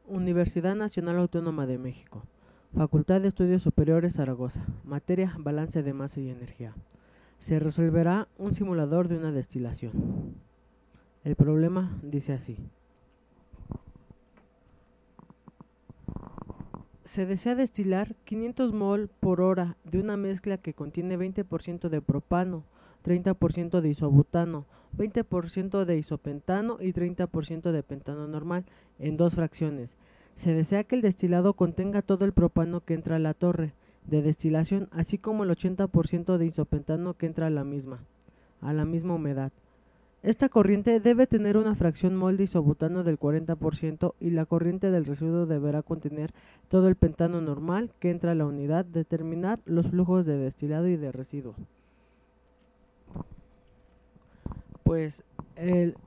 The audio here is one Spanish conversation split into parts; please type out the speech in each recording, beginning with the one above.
Universidad Nacional Autónoma de México, Facultad de Estudios Superiores Zaragoza, materia balance de masa y energía. Se resolverá un simulador de una destilación. El problema dice así. Se desea destilar 500 mol por hora de una mezcla que contiene 20% de propano, 30% de isobutano, 20% de isopentano y 30% de pentano normal en dos fracciones. Se desea que el destilado contenga todo el propano que entra a la torre de destilación, así como el 80% de isopentano que entra a la misma humedad. Esta corriente debe tener una fracción mol de isobutano del 40% y la corriente del residuo deberá contener todo el pentano normal que entra a la unidad. Determinar los flujos de destilado y de residuo. Pues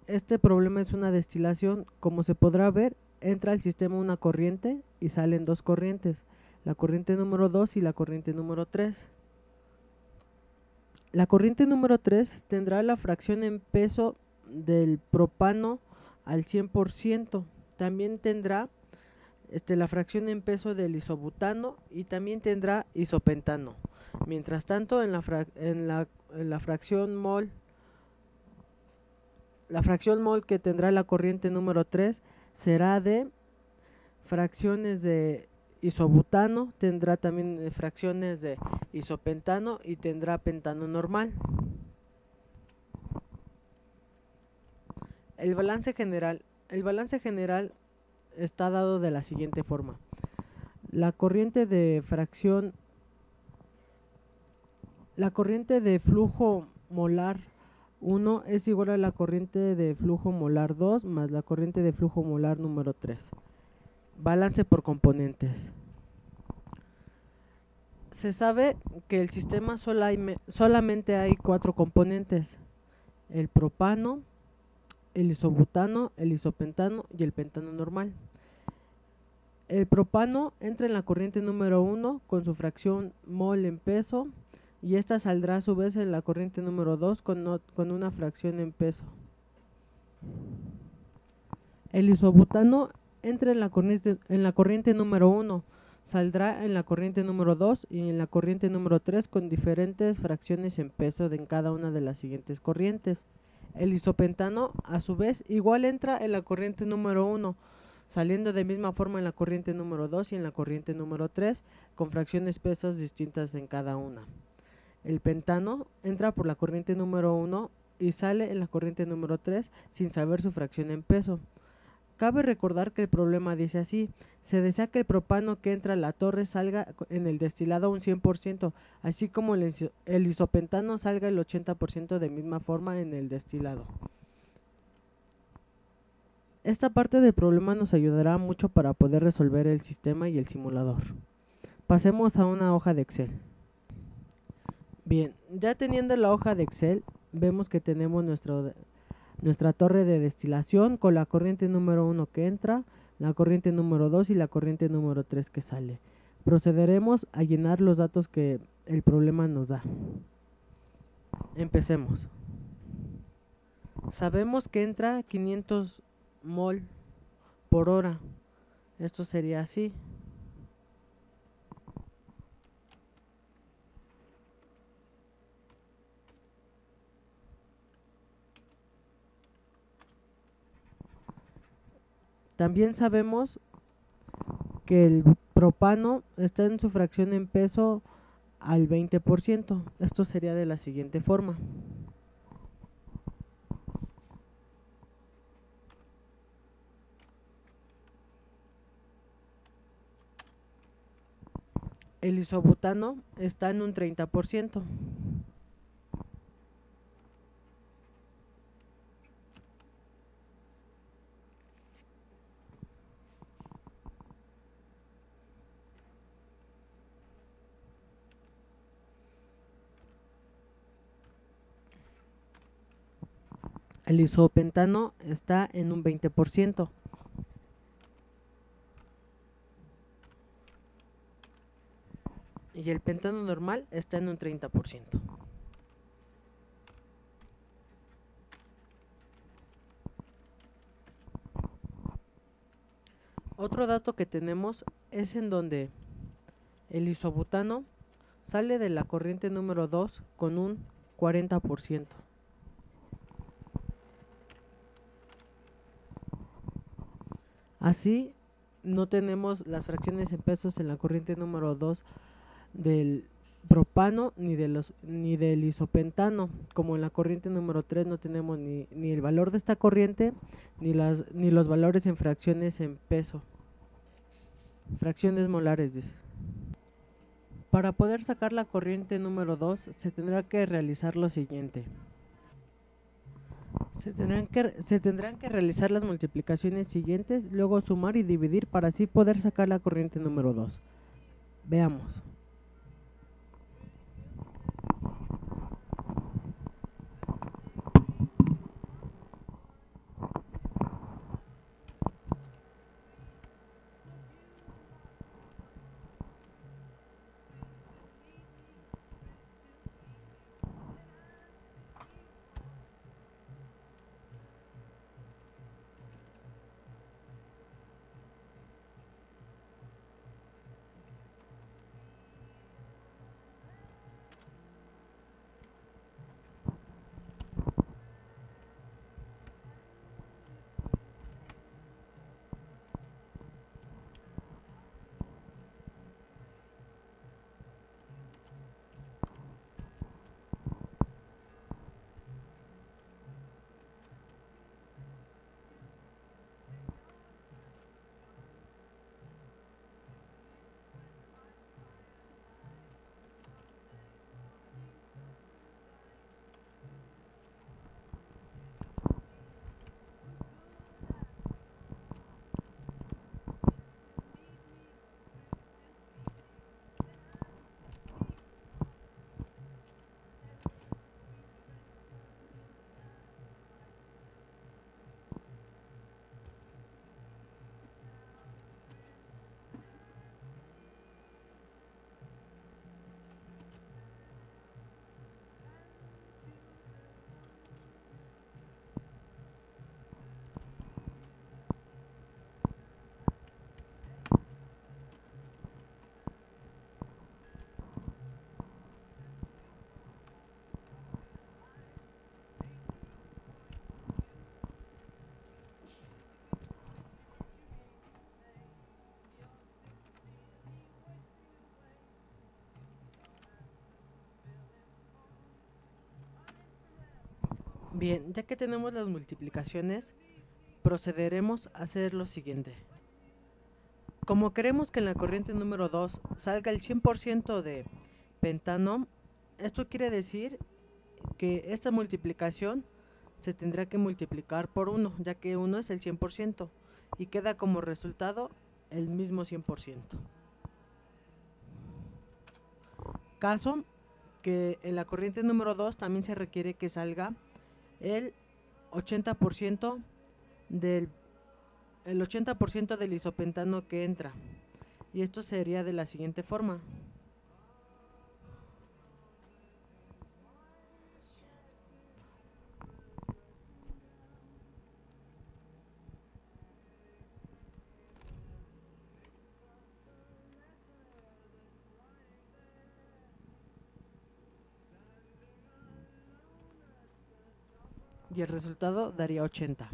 este problema es una destilación. Como se podrá ver, entra al sistema una corriente y salen dos corrientes, la corriente número 2 y la corriente número 3. La corriente número 3 tendrá la fracción en peso del propano al 100%. También tendrá la fracción en peso del isobutano y también tendrá isopentano. Mientras tanto, en la fracción mol, que tendrá la corriente número 3 será de fracciones de isobutano, tendrá también fracciones de isopentano y tendrá pentano normal. El balance general está dado de la siguiente forma. La corriente de flujo molar 1 es igual a la corriente de flujo molar 2 más la corriente de flujo molar número 3. Balance por componentes. Se sabe que el sistema solamente hay 4 componentes: el propano, el isobutano, el isopentano y el pentano normal. El propano entra en la corriente número 1 con su fracción mol en peso, y esta saldrá a su vez en la corriente número 2 con una fracción en peso. El isobutano entra en la corriente número 1, saldrá en la corriente número 2 y en la corriente número 3 con diferentes fracciones en peso en cada una de las siguientes corrientes. El isopentano, a su vez, igual entra en la corriente número 1, saliendo de misma forma en la corriente número 2 y en la corriente número 3, con fracciones pesas distintas en cada una. El pentano entra por la corriente número 1 y sale en la corriente número 3 sin saber su fracción en peso. Cabe recordar que el problema dice así: se desea que el propano que entra a la torre salga en el destilado un 100%, así como el isopentano salga el 80% de misma forma en el destilado. Esta parte del problema nos ayudará mucho para poder resolver el sistema y el simulador. Pasemos a una hoja de Excel. Bien, ya teniendo la hoja de Excel, vemos que tenemos nuestra torre de destilación con la corriente número 1 que entra, la corriente número 2 y la corriente número 3 que sale. Procederemos a llenar los datos que el problema nos da. Empecemos. Sabemos que entra 500 mol por hora. Esto sería así. También sabemos que el propano está en su fracción en peso al 20%. Esto sería de la siguiente forma. El isobutano está en un 30%. El isopentano está en un 20%. Y el pentano normal está en un 30%. Otro dato que tenemos es en donde el isobutano sale de la corriente número 2 con un 40%. Así, no tenemos las fracciones en pesos en la corriente número 2 del propano ni del isopentano, como en la corriente número 3 no tenemos ni el valor de esta corriente ni los valores en fracciones en peso, fracciones molares, dice. Para poder sacar la corriente número 2 se tendrá que realizar lo siguiente. Se tendrán que realizar las multiplicaciones siguientes, luego sumar y dividir para así poder sacar la corriente número 2. Veamos. Bien, ya que tenemos las multiplicaciones, procederemos a hacer lo siguiente. Como queremos que en la corriente número 2 salga el 100% de pentano, esto quiere decir que esta multiplicación se tendrá que multiplicar por 1, ya que 1 es el 100% y queda como resultado el mismo 100%. Caso que en la corriente número 2 también se requiere que salga el 80% del el 80% del isopentano que entra, y esto sería de la siguiente forma. Y el resultado daría 80.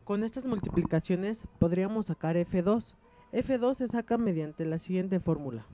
Con estas multiplicaciones podríamos sacar F2. F2 se saca mediante la siguiente fórmula.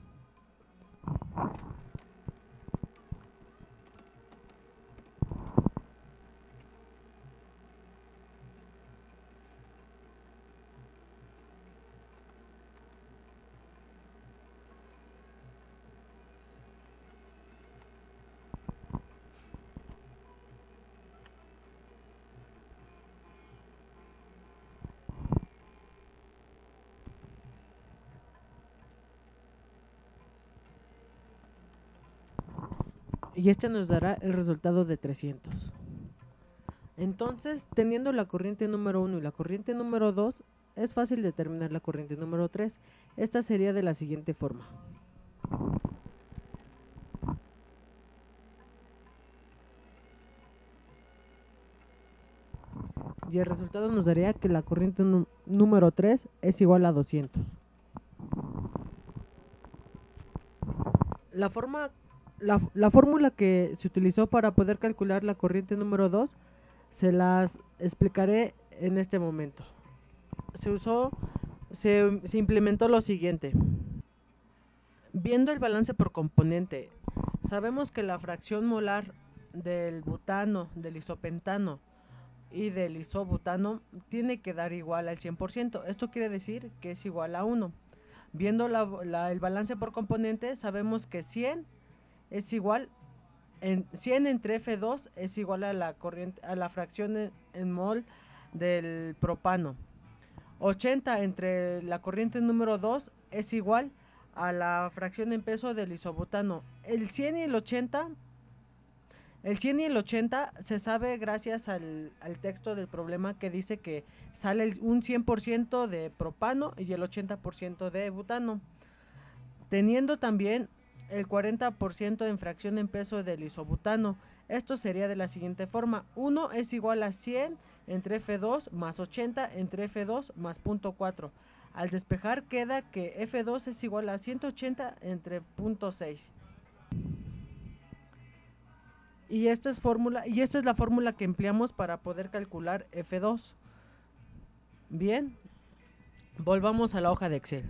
Y este nos dará el resultado de 300. Entonces, teniendo la corriente número 1 y la corriente número 2, es fácil determinar la corriente número 3. Esta sería de la siguiente forma. y el resultado nos daría que la corriente número 3 es igual a 200. La fórmula que se utilizó para poder calcular la corriente número 2 se las explicaré en este momento. Se implementó lo siguiente. Viendo el balance por componente, sabemos que la fracción molar del butano, del isopentano y del isobutano tiene que dar igual al 100%. Esto quiere decir que es igual a 1. Viendo el balance por componente, sabemos que 100 es igual 100 entre F2 es igual a la fracción en mol del propano. 80 entre la corriente número 2 es igual a la fracción en peso del isobutano. El 100 y el 80 se sabe gracias al texto del problema, que dice que sale un 100% de propano y el 80% de butano, teniendo también el 40% en fracción en peso del isobutano. Esto sería de la siguiente forma: 1 es igual a 100 entre F2 más 80 entre F2 más 0.4. Al despejar queda que F2 es igual a 180 entre 0.6. Y esta es la fórmula que empleamos para poder calcular F2. Bien, volvamos a la hoja de Excel.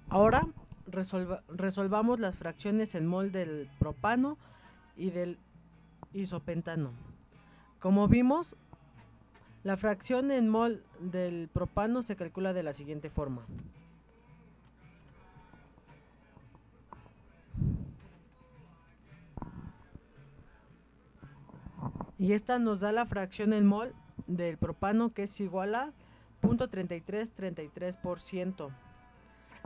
Ahora resolvamos las fracciones en mol del propano y del isopentano. Como vimos, la fracción en mol del propano se calcula de la siguiente forma. Y esta nos da la fracción en mol del propano, que es igual a 0.3333%.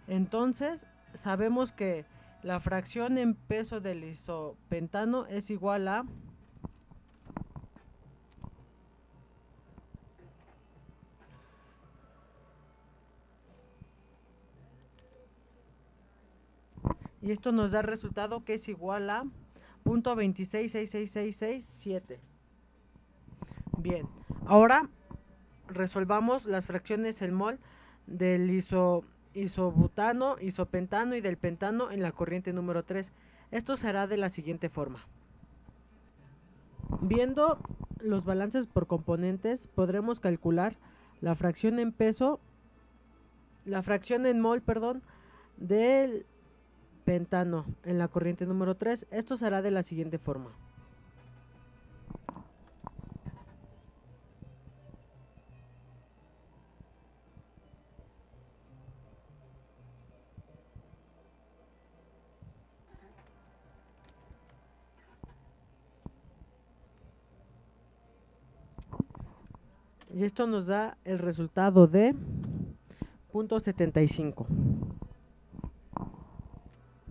Entonces, sabemos que la fracción en peso del isopentano es igual a y esto nos da el resultado, que es igual a 0.2666667. Bien, ahora resolvamos las fracciones en mol del isobutano, isopentano y del pentano en la corriente número 3. Esto será de la siguiente forma. Viendo los balances por componentes, podremos calcular la fracción en mol, del pentano en la corriente número 3. Esto será de la siguiente forma. Y esto nos da el resultado de 0.75.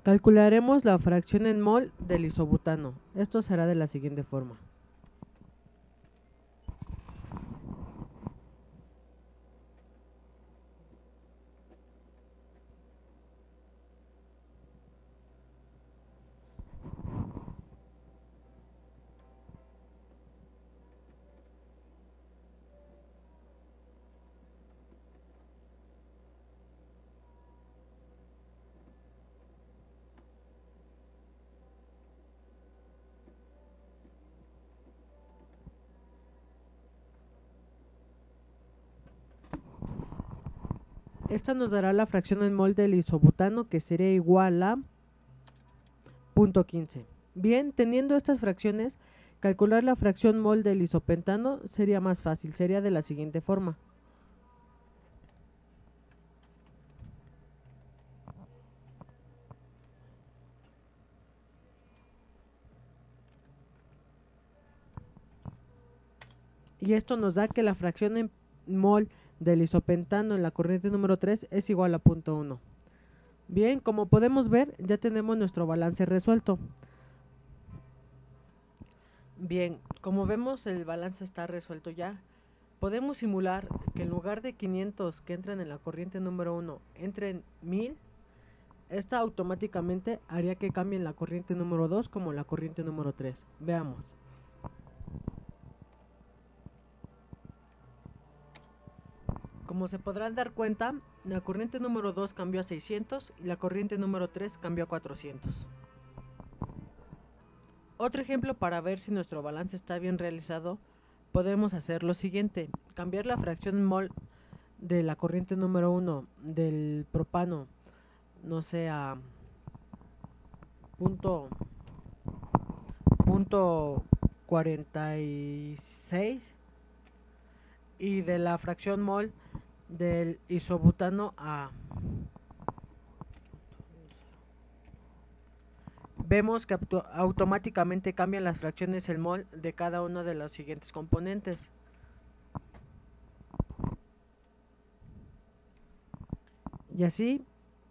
Calcularemos la fracción en mol del isobutano. Esto será de la siguiente forma. Esta nos dará la fracción en mol del isobutano, que sería igual a 0.15. Bien, teniendo estas fracciones, calcular la fracción mol del isopentano sería más fácil, sería de la siguiente forma. Y esto nos da que la fracción en mol del isopentano en la corriente número 3 es igual a 0.1. Bien, como podemos ver, ya tenemos nuestro balance resuelto. Bien, como vemos, el balance está resuelto ya. Podemos simular que en lugar de 500 que entran en la corriente número 1, entren 1000. Esta automáticamente haría que cambien la corriente número 2 como la corriente número 3. Veamos. Como se podrán dar cuenta, la corriente número 2 cambió a 600 y la corriente número 3 cambió a 400. Otro ejemplo para ver si nuestro balance está bien realizado, podemos hacer lo siguiente: cambiar la fracción mol de la corriente número 1 del propano, no sé, a punto 46, y de la fracción mol del isobutano a... Vemos que automáticamente cambian las fracciones el mol de cada uno de los siguientes componentes. Y así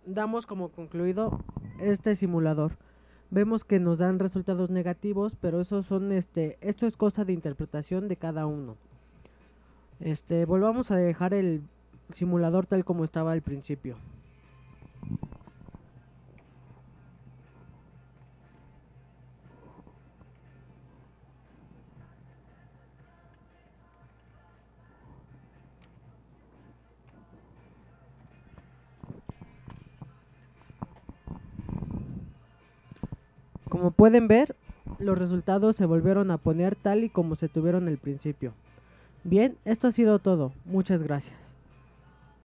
damos como concluido este simulador. Vemos que nos dan resultados negativos, pero esto es cosa de interpretación de cada uno. Volvamos a dejar el simulador tal como estaba al principio. Como pueden ver, los resultados se volvieron a poner tal y como se tuvieron al principio. Bien, esto ha sido todo. Muchas gracias.